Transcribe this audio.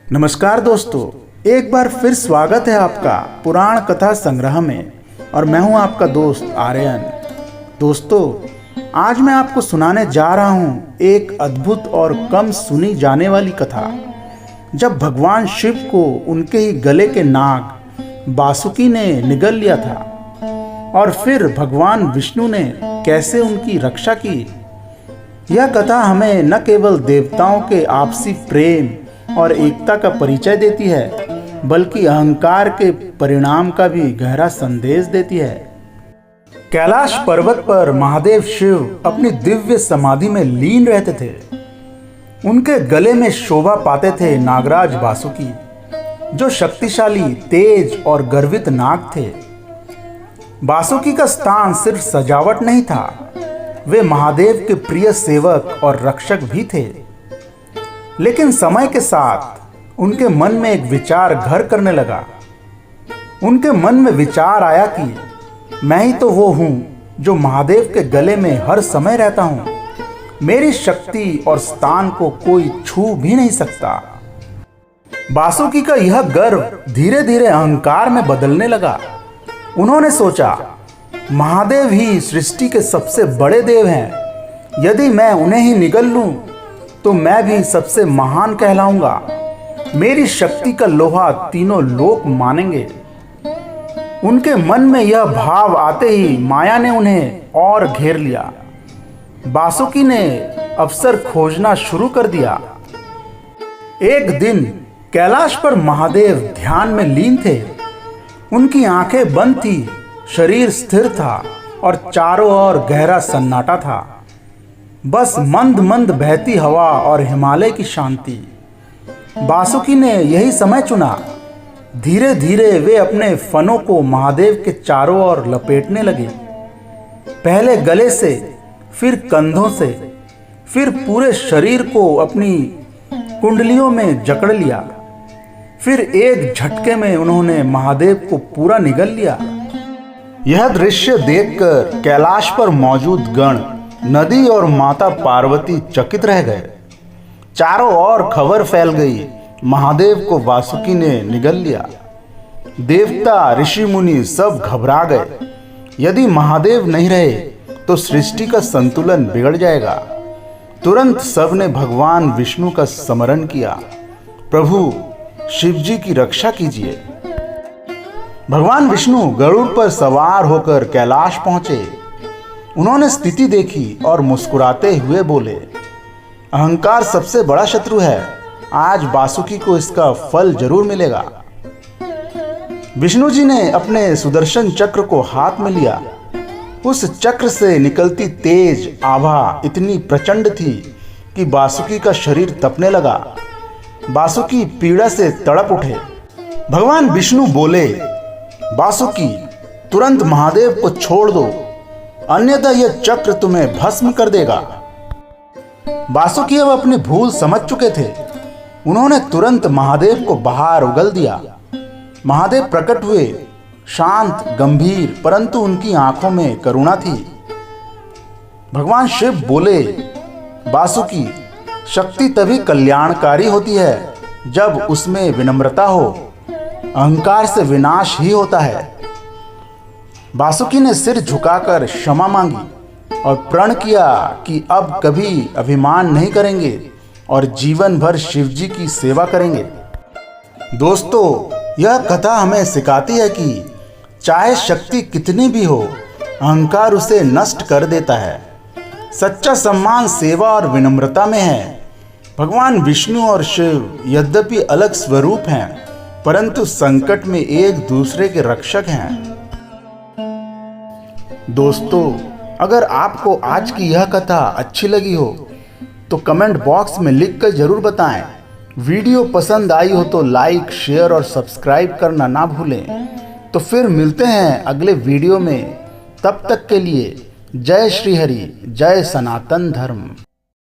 नमस्कार दोस्तों, एक बार फिर स्वागत है आपका पुराण कथा संग्रह में। और मैं हूं आपका दोस्त आर्यन। दोस्तों, आज मैं आपको सुनाने जा रहा हूं एक अद्भुत और कम सुनी जाने वाली कथा। जब भगवान शिव को उनके ही गले के नाग बासुकी ने निगल लिया था और फिर भगवान विष्णु ने कैसे उनकी रक्षा की। यह कथा हमें न केवल देवताओं के आपसी प्रेम और एकता का परिचय देती है, बल्कि अहंकार के परिणाम का भी गहरा संदेश देती है। कैलाश पर्वत पर महादेव शिव अपनी दिव्य समाधि में लीन रहते थे। उनके गले में शोभा पाते थे नागराज बासुकी, जो शक्तिशाली, तेज और गर्वित नाग थे। बासुकी का स्थान सिर्फ सजावट नहीं था, वे महादेव के प्रिय सेवक और रक्षक भी थे। लेकिन समय के साथ उनके मन में एक विचार घर करने लगा। उनके मन में विचार आया कि मैं ही तो वो हूँ जो महादेव के गले में हर समय रहता हूँ। मेरी शक्ति और स्थान को कोई छू भी नहीं सकता। बासुकी का यह गर्व धीरे धीरे अहंकार में बदलने लगा। उन्होंने सोचा, महादेव ही सृष्टि के सबसे बड़े देव हैं। यदि मैं उन्हें ही निगल लूं तो मैं भी सबसे महान कहलाऊंगा। मेरी शक्ति का लोहा तीनों लोक मानेंगे। उनके मन में यह भाव आते ही माया ने उन्हें और घेर लिया। बासुकी ने अवसर खोजना शुरू कर दिया। एक दिन कैलाश पर महादेव ध्यान में लीन थे। उनकी आंखें बंद थी, शरीर स्थिर था और चारों ओर गहरा सन्नाटा था। बस मंद मंद बहती हवा और हिमालय की शांति। बासुकी ने यही समय चुना। धीरे धीरे वे अपने फनों को महादेव के चारों ओर लपेटने लगे। पहले गले से, फिर कंधों से, फिर पूरे शरीर को अपनी कुंडलियों में जकड़ लिया। फिर एक झटके में उन्होंने महादेव को पूरा निगल लिया। यह दृश्य देखकर कैलाश पर मौजूद गण, नदी और माता पार्वती चकित रह गए। चारों ओर खबर फैल गई, महादेव को बासुकी ने निगल लिया। देवता, ऋषि मुनि सब घबरा गए। यदि महादेव नहीं रहे तो सृष्टि का संतुलन बिगड़ जाएगा। तुरंत सबने भगवान विष्णु का स्मरण किया। प्रभु शिव जी की रक्षा कीजिए। भगवान विष्णु गरुड़ पर सवार होकर कैलाश पहुंचे। उन्होंने स्थिति देखी और मुस्कुराते हुए बोले, अहंकार सबसे बड़ा शत्रु है। आज बासुकी को इसका फल जरूर मिलेगा। विष्णु जी ने अपने सुदर्शन चक्र को हाथ में लिया। उस चक्र से निकलती तेज आभा इतनी प्रचंड थी कि बासुकी का शरीर तपने लगा। बासुकी पीड़ा से तड़प उठे। भगवान विष्णु बोले, बासुकी, तुरंत महादेव को छोड़ दो, अन्यथा यह चक्र तुम्हें भस्म कर देगा। बासुकी अब अपनी भूल समझ चुके थे। उन्होंने तुरंत महादेव को बाहर उगल दिया। महादेव प्रकट हुए, शांत, गंभीर, परंतु उनकी आंखों में करुणा थी। भगवान शिव बोले, बासुकी, शक्ति तभी कल्याणकारी होती है जब उसमें विनम्रता हो। अहंकार से विनाश ही होता है। बासुकी ने सिर झुकाकर क्षमा मांगी और प्रण किया कि अब कभी अभिमान नहीं करेंगे और जीवन भर शिव जी की सेवा करेंगे। दोस्तों, यह कथा हमें सिखाती है कि चाहे शक्ति कितनी भी हो, अहंकार उसे नष्ट कर देता है। सच्चा सम्मान सेवा और विनम्रता में है। भगवान विष्णु और शिव यद्यपि अलग स्वरूप हैं, परंतु संकट में एक दूसरे के रक्षक हैं। दोस्तों, अगर आपको आज की यह कथा अच्छी लगी हो तो कमेंट बॉक्स में लिखकर जरूर बताएं। वीडियो पसंद आई हो तो लाइक, शेयर और सब्सक्राइब करना ना भूलें। तो फिर मिलते हैं अगले वीडियो में। तब तक के लिए जय श्री हरि, जय सनातन धर्म।